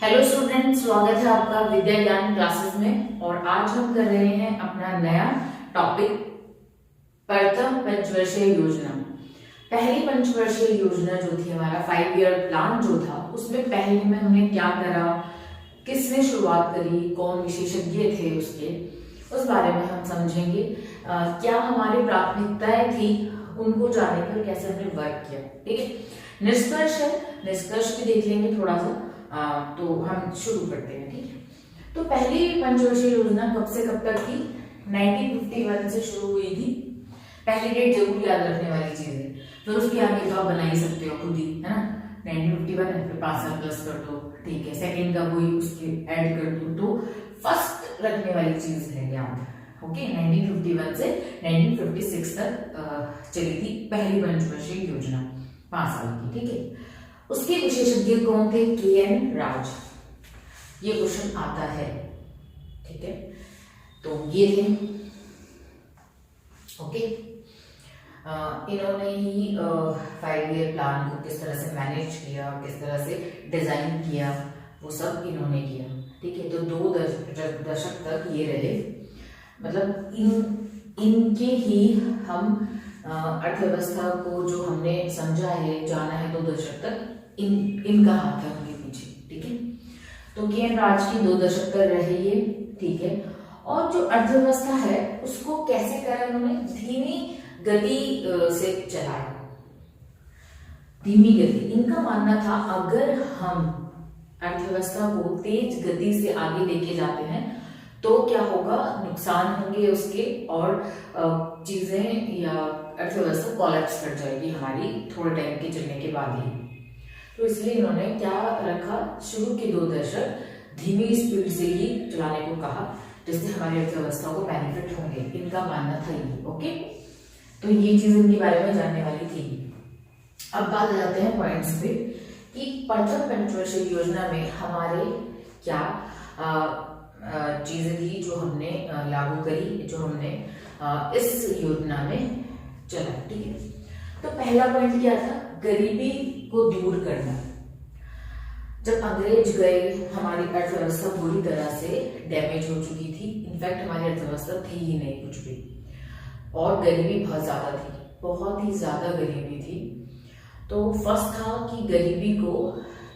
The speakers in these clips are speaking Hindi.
हेलो स्टूडेंट, स्वागत है आपका विद्या ज्ञान क्लासेस में। और आज हम कर रहे हैं अपना नया टॉपिक प्रथम पंचवर्षीय योजना। पहली पंचवर्षीय योजना जो थी, हमारा 5 ईयर प्लान जो था, उसमें पहले में हमने क्या करा, किसने शुरुआत करी, कौन विशेषज्ञ थे उसके, उस बारे में हम समझेंगे। क्या हमारी प्राथमिकताएं थी, उनको जानने पर कैसे हमने वर्क किया। ठीक है, निष्कर्ष है, निष्कर्ष भी देख लेंगे थोड़ा सा। तो हम शुरू करते हैं। ठीक है, तो पहली पंचवर्षीय योजना कब से कब तक थी? 1951 से शुरू हुई थी। पहली डेट जरूर याद रखने वाली चीज है, फिर उसके आगे तो आप बना ही सकते हो खुद ही, है ना। 1951 है, फिर 5 साल प्लस कर दो, ठीक है। सेकंड का वही उसके ऐड कर दो, तो फर्स्ट रखने वाली चीज है याद। ओके, 1951 से 1956 तक चली थी पहली पंचवर्षीय योजना, 5 साल की। ठीक है, उसके विशेषज्ञ कौन थे? के.एन. राज। ये क्वेश्चन आता है। ठीक है, तो ये थे। ओके, इन्होंने ही 5 ईयर प्लान को किस तरह से मैनेज किया, किस तरह से डिजाइन किया, वो सब इन्होंने किया। ठीक है, तो 2 दशक तक ये रहे। मतलब इनके ही हम अर्थव्यवस्था को जो हमने समझा है, जाना है 2 दशक तक, इनका हाथ है उनके पीछे। ठीक है, तो के.एन. राज की 2 दशक तक रहे ये। ठीक है, और जो अर्थव्यवस्था है उसको कैसे करा उन्होंने? धीमी गति से चलाया, धीमी गति। इनका मानना था अगर हम अर्थव्यवस्था को तेज गति से आगे लेके जाते हैं तो क्या होगा, नुकसान होंगे उसके, और चीजें या अर्थव्यवस्था कोलैप्स कर जाएगी हमारी थोड़े टाइम के चलने के बाद ही। तो इसलिए इन्होंने क्या रखा, शुरू के 2 दशक धीमी स्पीड से ही चलाने को कहा, जिससे हमारी अर्थव्यवस्था को बेनिफिट होंगे। इनका मानना था ये। ओके, तो ये चीज इनके बारे में जानने वाली थी। अब बात आ जाते हैं पॉइंट्स पे कि प्रथम पंचवर्षीय योजना में हमारे क्या चीजें थी जो हमने लागू करी, जो हमने इस योजना में चला। ठीक है, तो पहला पॉइंट क्या था? गरीबी को दूर करना। जब अंग्रेज गए, हमारी अर्थव्यवस्था पूरी तरह से डैमेज हो चुकी थी। इनफैक्ट हमारी अर्थव्यवस्था थी ही नहीं कुछ भी, और गरीबी बहुत ज्यादा थी, बहुत ही ज्यादा गरीबी थी। तो फर्स्ट था कि गरीबी को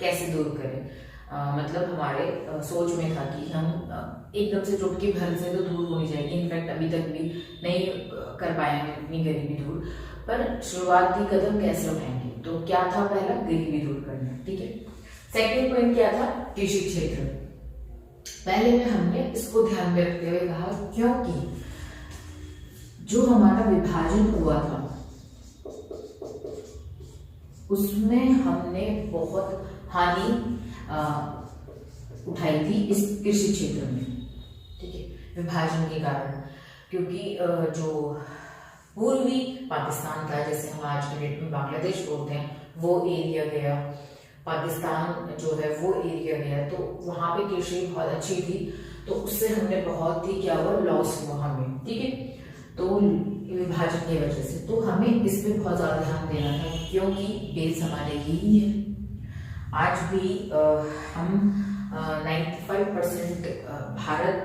कैसे दूर करें। मतलब हमारे सोच में था कि हम एकदम से चुटकी भर से तो दूर हो नहीं जाएगी। इनफैक्ट अभी तक भी नहीं कर पाएंगे इतनी गरीबी दूर, पर शुरुआती कदम कैसे उठाएंगे? तो क्या था? पहला, गरीबी दूर करना। ठीक है, सेकंड पॉइंट क्या था? कृषि क्षेत्र। पहले में हमने इसको ध्यान में रखते हुए कहा, क्योंकि जो हमारा विभाजन हुआ था उसमें हमने बहुत हानि उठाई थी इस कृषि क्षेत्र में। ठीक है, विभाजन के कारण, क्योंकि जो पूर्वी पाकिस्तान था, जैसे हम आज के डेट में बांग्लादेश बोलते हैं, वो एरिया गया, पाकिस्तान जो है वो एरिया गया, तो वहां पे कृषि बहुत अच्छी थी, तो उससे हमने बहुत ही क्या हुआ, लॉस हुआ हमें। ठीक है, तो विभाजन की वजह से तो हमें इस पे बहुत ज्यादा ध्यान देना था, क्योंकि बेस हमारे यही है। आज भी हम 95% भारत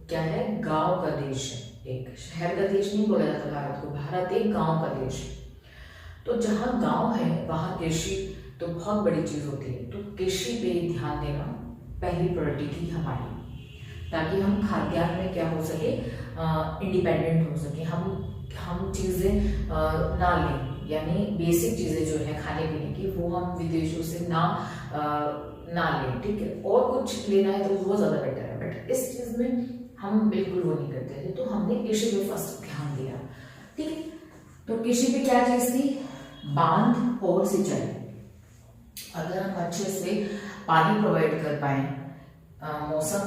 क्या है, गांव का देश है। एक शहर का देश नहीं बोला जाता भारत को, भारत एक गांव का देश है। तो जहाँ गांव है वहां कृषि तो बहुत बड़ी चीज होती है। तो कृषि पे ध्यान देना पहली प्रायोरिटी थी हमारी, ताकि हम खाद्यान्न में क्या हो सके, इंडिपेंडेंट हो सके। हम चीजें ना लें, यानी बेसिक चीजें जो है खाने पीने की, वो हम विदेशों से ना लें। ठीक है, और कुछ लेना है तो वो ज्यादा बेटर है, बट इस चीज में हम बिल्कुल वो नहीं करते थे। तो हमने कृषि पे फर्स्ट ध्यान दिया। ठीक है, तो कृषि पे क्या चीज थी? बांध और सिंचाई। अगर हम अच्छे से पानी प्रोवाइड कर पाए, मौसम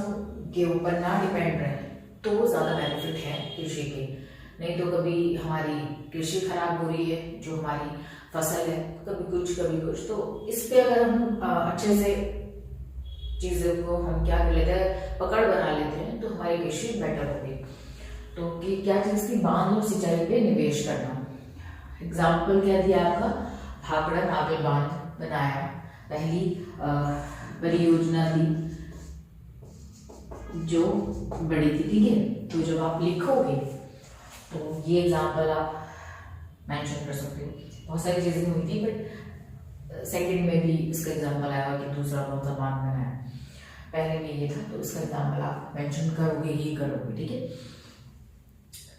के ऊपर ना डिपेंड रहे, तो ज्यादा बेनिफिट है कृषि के। नहीं तो कभी हमारी कृषि खराब हो रही है, जो हमारी फसल है, कभी कुछ कभी कुछ। तो इस पे अगर हम अच्छे से चीजों को हम क्या कर लेते हैं, पकड़ बना लेते हैं, तो हमारी कृषि बेटर होगी। तो क्या चीज की? बांध और सिंचाई पे निवेश करना। एग्जाम्पल क्या दिया आपका? भाखड़ा नागल बांध बनाया, पहली परियोजना थी जो बड़ी थी, ठीक है। तो जब आप लिखोगे तो ये एग्जाम्पल आप मेंशन कर सकते हो। बहुत सारी चीजें हुई थी, बट सेकंड में भी इसका एग्जाम्पल आया कि दूसरा कौन सा बांध बनाया, पहले में ये था, तो इसका एग्जाम्पल आप मेंशन करोगे ही करोगे, ठीक है।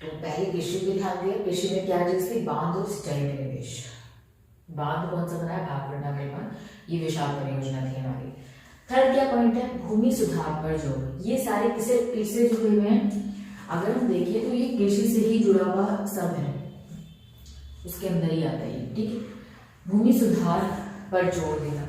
तो पहले कृषि पे ध्यान दिया। कृषि में क्या चीज थी? बांध और सिंचाई में निवेश। बांध कौन सा बनाया? भागवंडा में, ये विशाल परियोजना थी हमारी। थर्ड क्या पॉइंट है? भूमि सुधार पर जोर। ये सारे किससे जुड़े हुए हैं? अगर हम देखें तो ये कृषि से ही जुड़ा हुआ सब है, उसके अंदर ही आता है, ठीक है। भूमि सुधार पर जोर देना।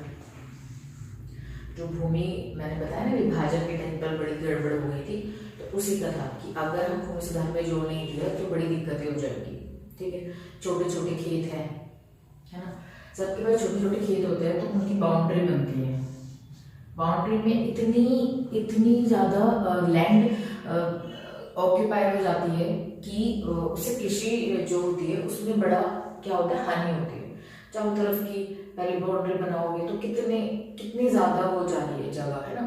जो भूमि मैंने बताया ना, विभाजन के टाइम पर बड़ी गड़बड़ हो गई थी, तो उसी का था कि अगर हम भूमि सुधार पर जोर नहीं दिया तो बड़ी दिक्कतें हो जाएगी, ठीक है। छोटे छोटे खेत हैं, है ना, सबके पास छोटे छोटे खेत होते हैं, तो उनकी बाउंड्री बनती है। बाउंड्री में इतनी ज्यादा लैंड ऑक्यूपाई हो जाती है कि उससे कृषि जो होती है उसमें बड़ा क्या होता है? हानि होती है। चारों तरफ की पहले बाउंड्री बनाओगे तो कितनी ज्यादा हो जा रही है जगह, है ना।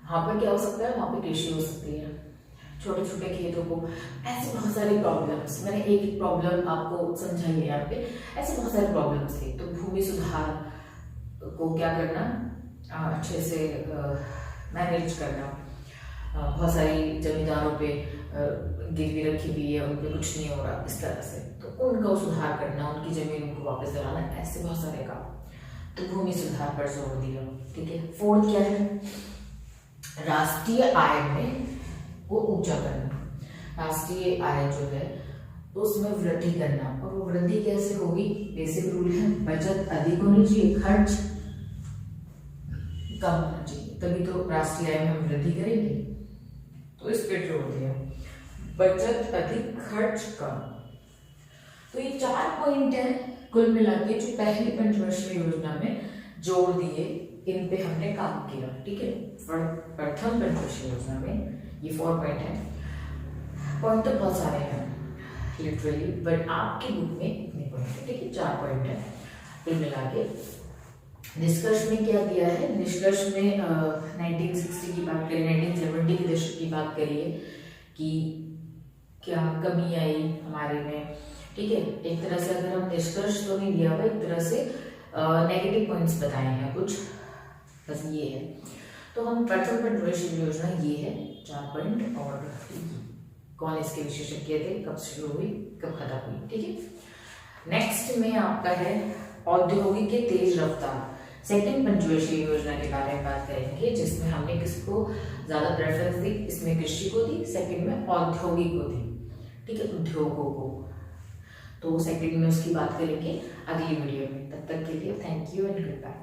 वहां पर क्या हो सकता है? वहां पे कृषि हो सकती है, छोटे छोटे खेतों को। ऐसे बहुत सारी प्रॉब्लम्स, मैंने एक प्रॉब्लम आपको समझाई है यहाँ पे, ऐसे बहुत सारी प्रॉब्लम्स थी। तो भूमि सुधार को क्या करना? अच्छे से मैनेज करना। बहुत सारी जमींदारों पे गिरवी रखी हुई है, उन पे कुछ नहीं हो रहा, इस तरह से, तो उनका सुधार करना, उनकी जमीन को वापस दिलाना, ऐसे बहुत सारे काम। तो भूमि सुधार पर जोर दिया, ठीक है। फोर्थ क्या है? राष्ट्रीय आय में को ऊंचा करना। राष्ट्रीय आय जो है उसमें वृद्धि करना, और वो वृद्धि कैसे होगी? बेसिक रूल है, बचत अधिक होनी चाहिए, खर्च कम होना चाहिए, तभी तो राष्ट्रीय आय में हम वृद्धि करेंगे। तो इस पे जोर दिया, बचत अधिक खर्च कम। तो ये 4 पॉइंट है कुल मिला के जो पहली पंचवर्षीय योजना में जोड़ दिए, इन पे हमने काम किया, ठीक है। प्रथम पंचवर्षीय योजना में ये 4 पॉइंट है। पॉइंट तो बहुत सारे हैं लिटरली, बट आपकी बुक में इतने पॉइंट है, ठीक है, 4 पॉइंट है कुल मिला के। निष्कर्ष में क्या दिया है? निष्कर्ष में 1960 की बात करिए, 1970 के दशक की बात करिए कि क्या कमी आई हमारे में, ठीक है। एक तरह से अगर हम निष्कर्ष तो नहीं दिया हुआ, एक तरह से नेगेटिव पॉइंट्स बताए हैं कुछ, बस ये है। तो हम प्रथम पंचवर्षीय योजना ये है 4 पॉइंट, और कौन इसके विशेषज्ञ थे, कब शुरू हुई, कब खत्म हुई, ठीक है। नेक्स्ट में आपका है औद्योगिक के तेज रफ्तार। सेकंड पंचवर्षीय योजना के बारे में बात करेंगे, जिसमें हमने किसको ज्यादा प्रेफरेंस दी? इसमें कृषि को दी, सेकंड में औद्योगिक को दी, ठीक है, उद्योगों को। तो सेकंड में उसकी बात करेंगे अगली वीडियो में। तब तक के लिए thank you and good bye.